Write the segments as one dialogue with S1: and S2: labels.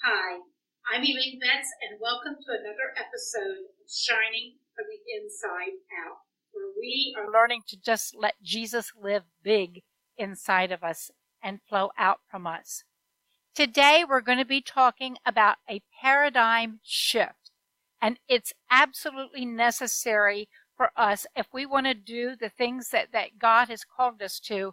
S1: Hi, I'm Elaine Betts, and welcome to another episode of Shining from the Inside Out, where we are learning to just let Jesus live big inside of us and flow out from us. Today, we're going to be talking about a paradigm shift, and it's absolutely necessary for us if we want to do the things that God has called us to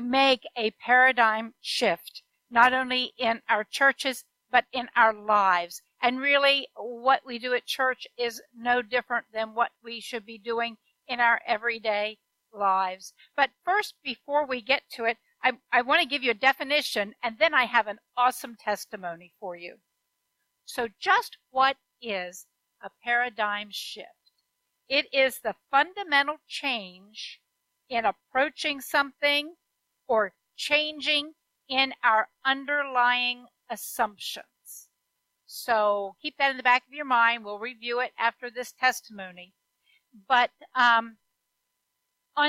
S1: make a paradigm shift, not only in our churches, but in our lives. And really, what we do at church is no different than what we should be doing in our everyday lives. But first, before we get to it, I want to give you a definition, and then I have an awesome testimony for you. So just what is a paradigm shift? It is the fundamental change in approaching something or changing in our underlying assumptions. So keep that in the back of your mind. We'll review it after this testimony. But on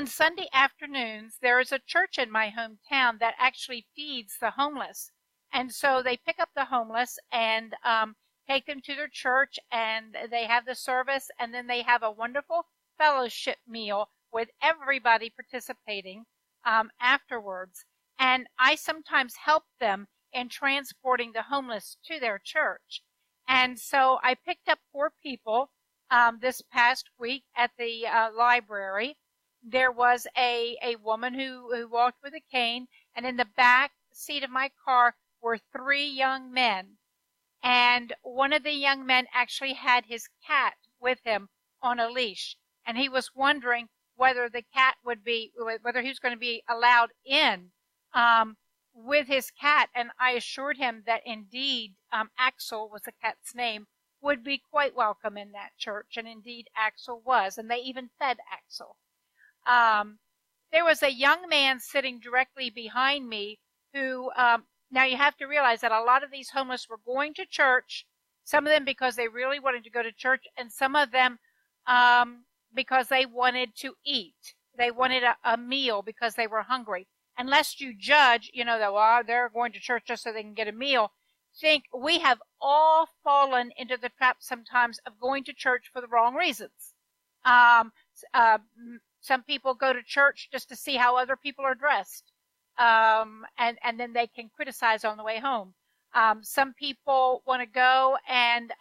S1: Sunday afternoons, there is a church in my hometown that actually feeds the homeless. And so they pick up the homeless and take them to their church, and they have the service, and then they have a wonderful fellowship meal with everybody participating afterwards. And I sometimes help them in transporting the homeless to their church. And so I picked up 4 people this past week at the library. There was a woman who walked with a cane, and in the back seat of my car were 3 young men. And one of the young men actually had his cat with him on a leash, and he was wondering whether the cat whether he was going to be allowed in with his cat. And I assured him that indeed Axel was the cat's name, would be quite welcome in that church, and indeed Axel was, and they even fed Axel. There was a young man sitting directly behind me who, now you have to realize that a lot of these homeless were going to church, some of them because they really wanted to go to church, and some of them because they wanted to eat. They wanted a meal because they were hungry. Unless you judge, that they're going to church just so they can get a meal. Think we have all fallen into the trap sometimes of going to church for the wrong reasons. Some people go to church just to see how other people are dressed, and then they can criticize on the way home. Some people want to go and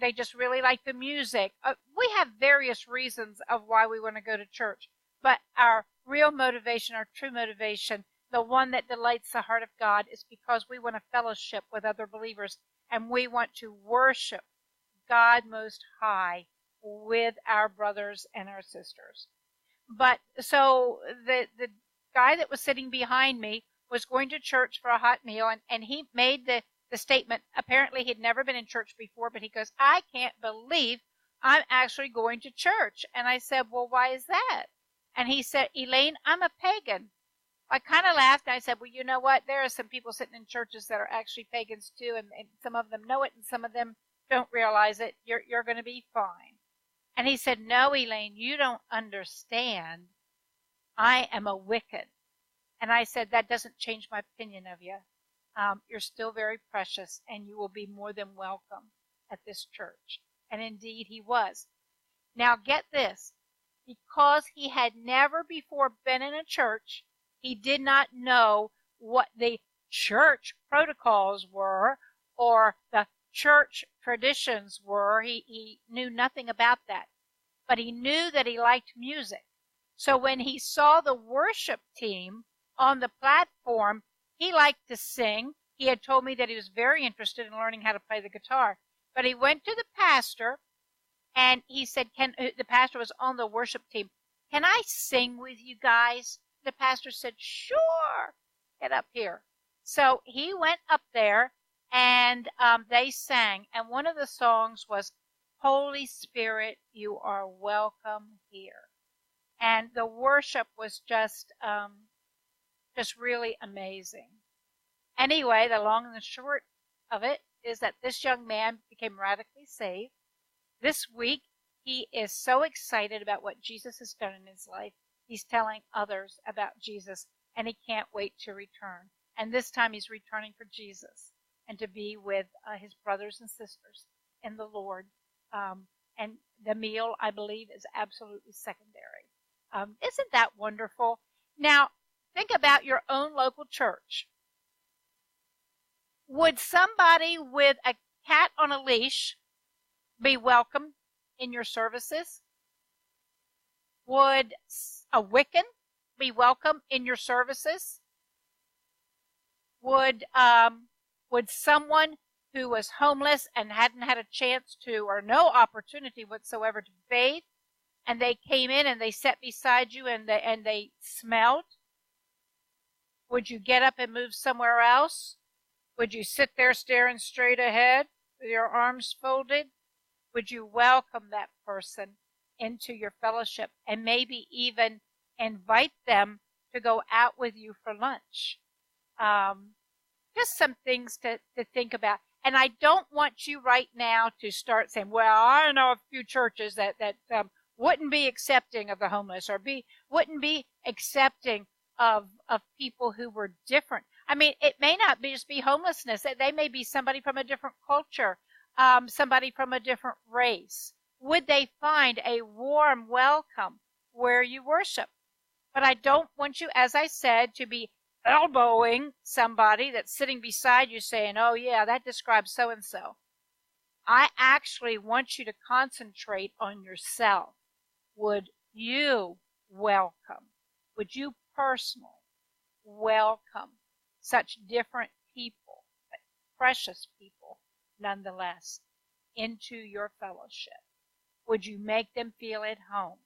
S1: they just really like the music. We have various reasons of why we want to go to church, but our real motivation, our true motivation, the one that delights the heart of God, is because we want to fellowship with other believers, and we want to worship God Most High with our brothers and our sisters. But so the guy that was sitting behind me was going to church for a hot meal, and he made the statement. Apparently he'd never been in church before, but he goes, "I can't believe I'm actually going to church." And I said, "Well, why is that?" And he said, "Elaine, I'm a pagan." I kind of laughed, and I said, "Well, you know what? There are some people sitting in churches that are actually pagans too, and some of them know it, and some of them don't realize it. You're going to be fine." And he said, "No, Elaine, you don't understand. I am a wicked." And I said, "That doesn't change my opinion of you. You're still very precious, and you will be more than welcome at this church." And indeed he was. Now get this. Because he had never before been in a church, he did not know what the church protocols were or the church traditions were. He knew nothing about that. But he knew that he liked music. So when he saw the worship team on the platform, he liked to sing. He had told me that he was very interested in learning how to play the guitar. But he went to the pastor, and he said, the pastor was on the worship team, "Can I sing with you guys?" The pastor said, "Sure, get up here." So he went up there, and they sang. And one of the songs was, "Holy Spirit, you are welcome here." And the worship was just really amazing. Anyway, the long and the short of it is that this young man became radically saved. This week, he is so excited about what Jesus has done in his life. He's telling others about Jesus, and he can't wait to return. And this time he's returning for Jesus. and to be with his brothers and sisters in the Lord. And the meal, I believe, is absolutely secondary. Isn't that wonderful? Now, think about your own local church. Would somebody with a cat on a leash be welcome in your services? Would a Wiccan be welcome in your services? Would someone who was homeless and hadn't had a chance to, or no opportunity whatsoever to bathe, and they came in and they sat beside you and they smelled, would you get up and move somewhere else? Would you sit there staring straight ahead with your arms folded? Would you welcome that person into your fellowship and maybe even invite them to go out with you for lunch? Just some things to think about. And I don't want you right now to start saying, well, I know a few churches that wouldn't be accepting of the homeless, or wouldn't be accepting of people who were different. I mean, it may not be just be homelessness. They may be somebody from a different culture, somebody from a different race. Would they find a warm welcome where you worship? But I don't want you, as I said, to be elbowing somebody that's sitting beside you saying, oh yeah, that describes so-and-so. I actually want you to concentrate on yourself. Would you welcome? Would you personally welcome such different people, but precious people nonetheless, into your fellowship? Would you make them feel at home?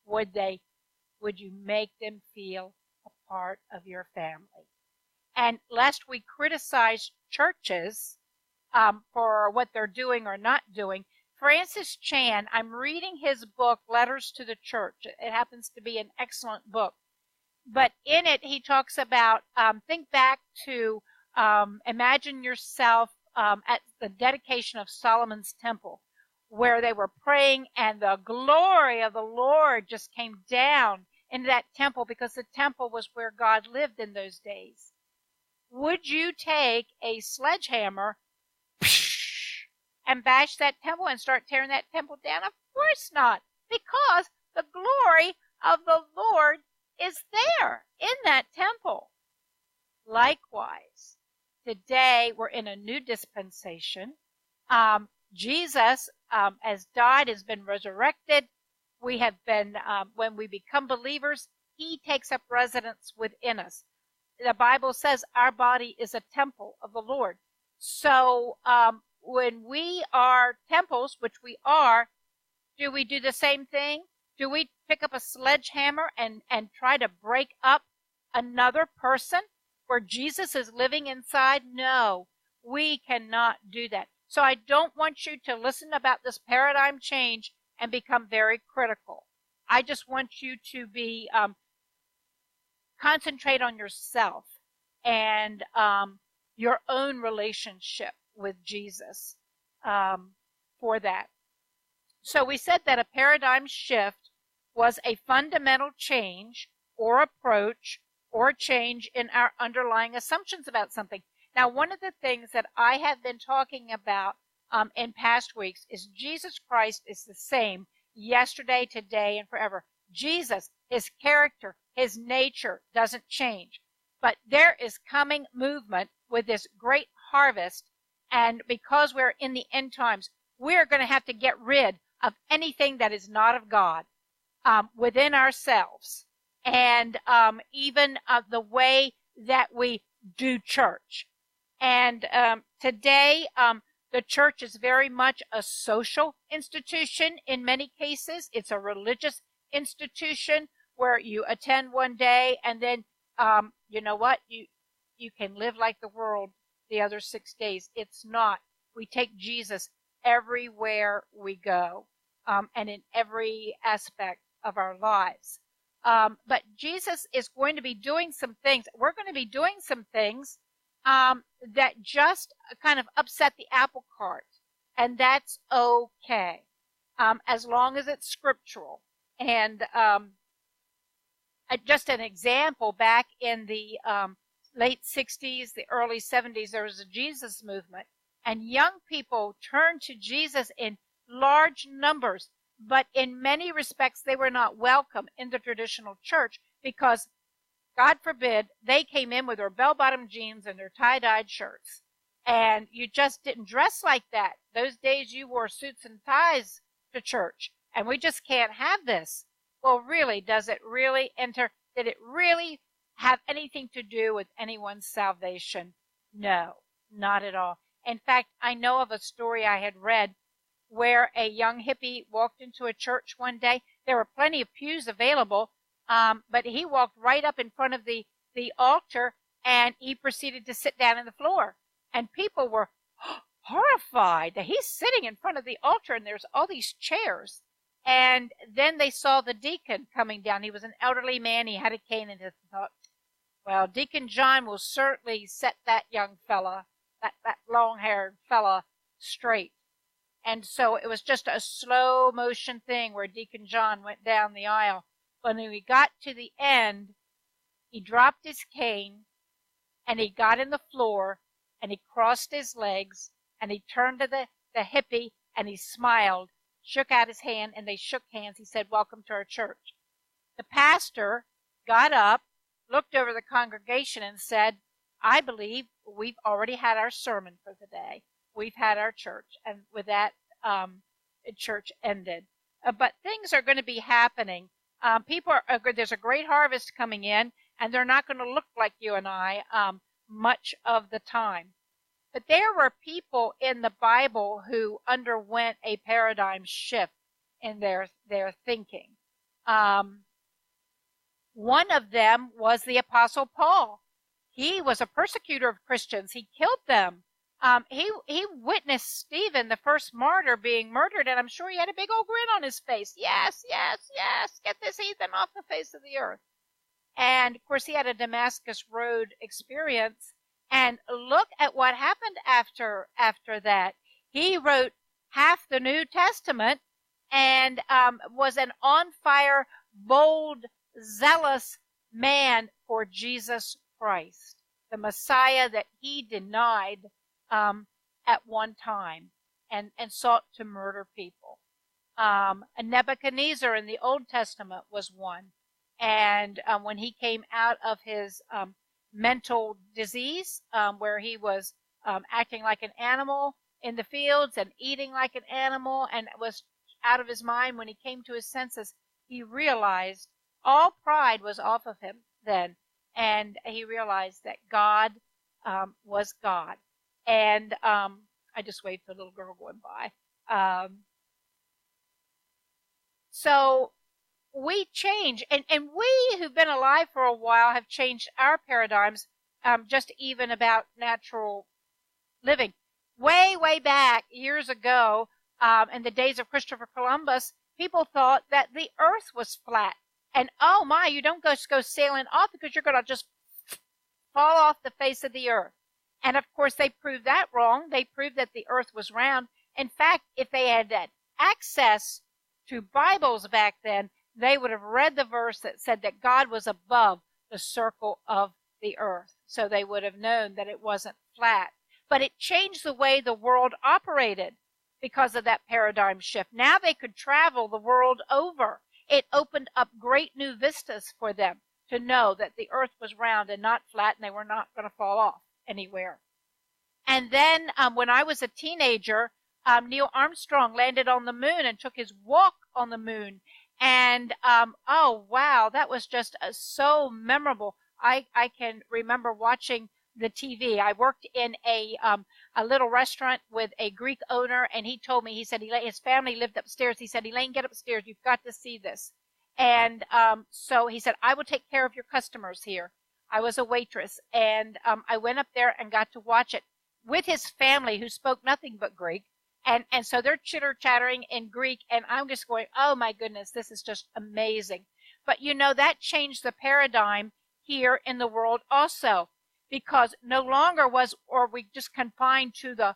S1: Would you make them feel a part of your family? And lest we criticize churches for what they're doing or not doing, Francis Chan, I'm reading his book, Letters to the Church. It happens to be an excellent book. But in it, he talks about, think back to, imagine yourself at the dedication of Solomon's temple, where they were praying and the glory of the Lord just came down into that temple, because the temple was where God lived in those days. Would you take a sledgehammer and bash that temple and start tearing that temple down? Of course not, because the glory of the Lord is there in that temple. Likewise, today we're in a new dispensation. Jesus has died, has been resurrected. We have been, when we become believers, he takes up residence within us. The Bible says our body is a temple of the Lord. So when we are temples, which we are, do we do the same thing? Do we pick up a sledgehammer and try to break up another person where Jesus is living inside? No, we cannot do that. So I don't want you to listen about this paradigm change and become very critical. I just want you to be concentrate on yourself and your own relationship with Jesus for that. So we said that a paradigm shift was a fundamental change or approach or change in our underlying assumptions about something. Now, one of the things that I have been talking about in past weeks is Jesus Christ is the same yesterday, today, and forever. Jesus, his character, his nature doesn't change. But there is coming movement with this great harvest, and because we're in the end times, we're going to have to get rid of anything that is not of God within ourselves, and even the way that we do church. And today, the church is very much a social institution in many cases. It's a religious institution where you attend one day and then, you know what, you can live like the world the other 6 days. It's not. We take Jesus everywhere we go, and in every aspect of our lives. But Jesus is going to be doing some things. We're going to be doing some things that just kind of upset the apple cart, and that's okay, as long as it's scriptural. And just an example, back in the late 60s, the early 70s, there was a Jesus movement, and young people turned to Jesus in large numbers, but in many respects, they were not welcome in the traditional church because, God forbid, they came in with their bell-bottom jeans and their tie-dyed shirts. And you just didn't dress like that. Those days you wore suits and ties to church, and we just can't have this. Well, really, did it really have anything to do with anyone's salvation? No, not at all. In fact, I know of a story I had read where a young hippie walked into a church one day. There were plenty of pews available, but he walked right up in front of the altar, and he proceeded to sit down on the floor. And people were horrified that he's sitting in front of the altar and there's all these chairs. And then they saw the deacon coming down. He was an elderly man. He had a cane, and they thought, well, Deacon John will certainly set that young fella, that long-haired fella, straight. And so it was just a slow motion thing where Deacon John went down the aisle. When he got to the end, he dropped his cane, and he got in the floor, and he crossed his legs, and he turned to the hippie, and he smiled, shook out his hand, and they shook hands. He said, welcome to our church. The pastor got up, looked over the congregation, and said, I believe we've already had our sermon for the day. We've had our church. And with that, church ended. But things are going to be happening. There's a great harvest coming in, and they're not going to look like you and I much of the time. But there were people in the Bible who underwent a paradigm shift in their thinking. One of them was the Apostle Paul. He was a persecutor of Christians. He killed them. He witnessed Stephen, the first martyr, being murdered, and I'm sure he had a big old grin on his face. Yes, yes, yes, get this heathen off the face of the earth. And, of course, he had a Damascus Road experience. And look at what happened after that. He wrote half the New Testament and was an on-fire, bold, zealous man for Jesus Christ, the Messiah that he denied at one time and sought to murder people. A Nebuchadnezzar in the Old Testament was one. And when he came out of his mental disease, where he was acting like an animal in the fields and eating like an animal and was out of his mind, when he came to his senses, he realized all pride was off of him then. And he realized that God was God. And I just waved to a little girl going by. So we change, and we who've been alive for a while have changed our paradigms, just even about natural living. Way, way back years ago, in the days of Christopher Columbus, people thought that the earth was flat. And oh my, you don't go sailing off because you're going to just fall off the face of the earth. And of course, they proved that wrong. They proved that the earth was round. In fact, if they had access to Bibles back then, they would have read the verse that said that God was above the circle of the earth. So they would have known that it wasn't flat. But it changed the way the world operated because of that paradigm shift. Now they could travel the world over. It opened up great new vistas for them to know that the earth was round and not flat, and they were not going to fall off anywhere. And then when I was a teenager, Neil Armstrong landed on the moon and took his walk on the moon. And, oh, wow, that was just so memorable. I can remember watching the TV. I worked in a little restaurant with a Greek owner, and he told me, he said his family lived upstairs. He said, Elaine, get upstairs. You've got to see this. And so he said, I will take care of your customers here. I was a waitress, and I went up there and got to watch it with his family, who spoke nothing but Greek. And so they're chitter-chattering in Greek, and I'm just going, oh, my goodness, this is just amazing. But, you know, that changed the paradigm here in the world also, because no longer were we just confined to the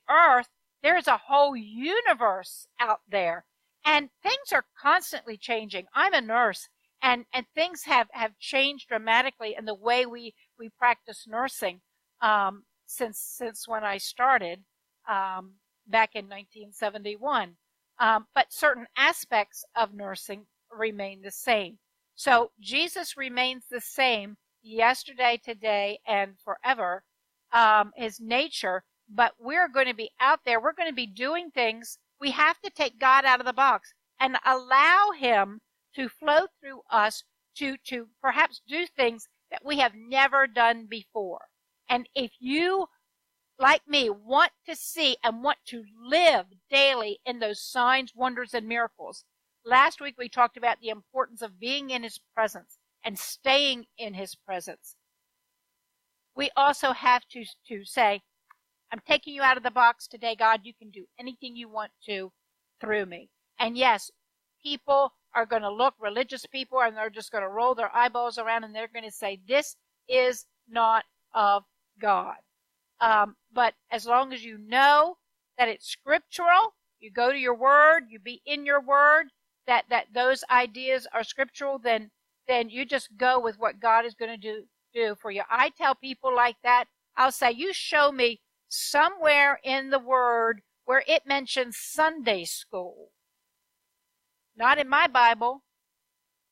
S1: earth. There's a whole universe out there, and things are constantly changing. I'm a nurse, And things have changed dramatically in the way we practice nursing since when I started back in 1971. But certain aspects of nursing remain the same. So Jesus remains the same yesterday, today, and forever, his nature, but we're going to be out there. We're going to be doing things. We have to take God out of the box and allow him to flow through us to perhaps do things that we have never done before. And if you, like me, want to see and want to live daily in those signs, wonders, and miracles, last week we talked about the importance of being in his presence and staying in his presence. We also have to say, I'm taking you out of the box today, God. You can do anything you want to through me. And yes, people are going to look, religious people, and they're just going to roll their eyeballs around and they're going to say, this is not of God. But as long as you know that it's scriptural, you go to your word, you be in your word, that those ideas are scriptural, then you just go with what God is going to do for you. I tell people like that, I'll say, you show me somewhere in the word where it mentions Sunday school. Not in my Bible,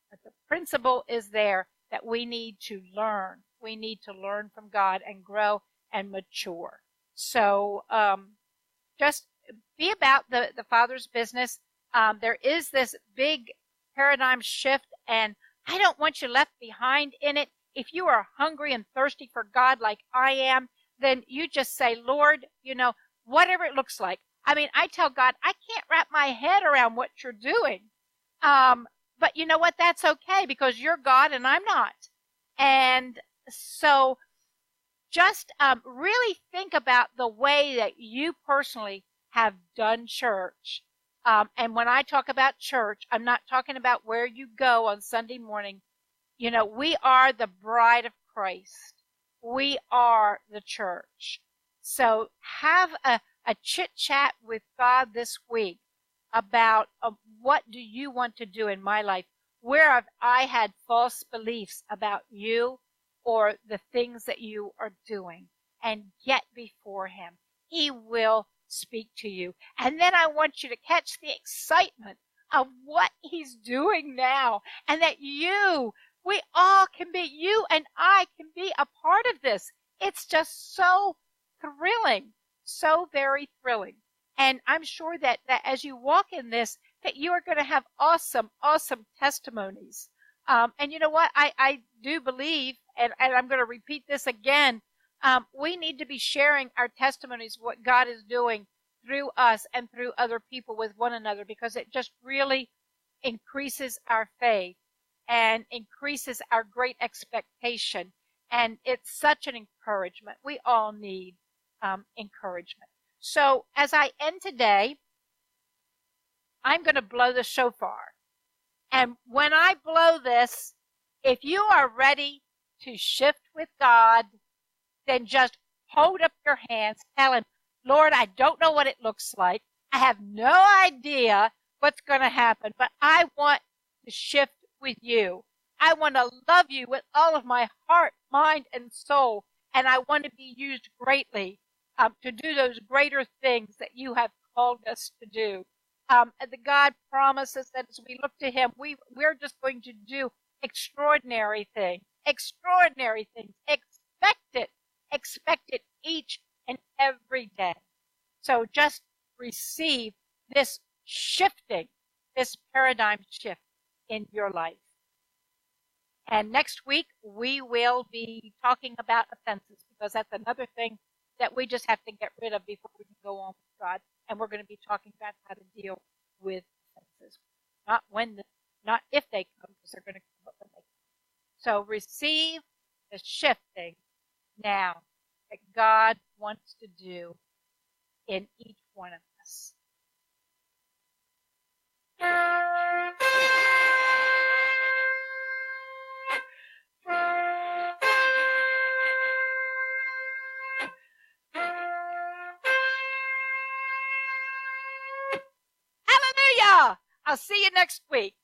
S1: but the principle is there that we need to learn. We need to learn from God and grow and mature. So just be about the Father's business. There is this big paradigm shift, and I don't want you left behind in it. If you are hungry and thirsty for God like I am, then you just say, Lord, whatever it looks like. I mean, I tell God, I can't wrap my head around what you're doing. But you know what? That's okay, because you're God and I'm not. And so just really think about the way that you personally have done church. And when I talk about church, I'm not talking about where you go on Sunday morning. We are the bride of Christ. We are the church. So have a chit chat with God this week about what do you want to do in my life? Where have I had false beliefs about you or the things that you are doing? And get before him. He will speak to you. And then I want you to catch the excitement of what he's doing now, and that we all can be, you and I can be a part of this. It's just so thrilling, so very thrilling. And I'm sure that as you walk in this, that you are going to have awesome, awesome testimonies. And you know what? I do believe, and I'm going to repeat this again, we need to be sharing our testimonies, what God is doing through us and through other people with one another, because it just really increases our faith and increases our great expectation. And it's such an encouragement. We all need encouragement. So as I end today, I'm going to blow the shofar. And when I blow this, if you are ready to shift with God, then just hold up your hands, tell him, Lord, I don't know what it looks like. I have no idea what's going to happen, but I want to shift with you. I want to love you with all of my heart, mind, and soul, and I want to be used greatly to do those greater things that you have called us to do. The God promises that as we look to him, we're just going to do extraordinary things. Expect it each and every day. So just receive this shifting, this paradigm shift in your life. And next week, we will be talking about offenses, because that's another thing that we just have to get rid of before we can go on with God. And we're going to be talking about how to deal with offenses. Not if they come, because they're going to come, but when they come. So receive the shifting now that God wants to do in each one of us. Hallelujah! I'll see you next week.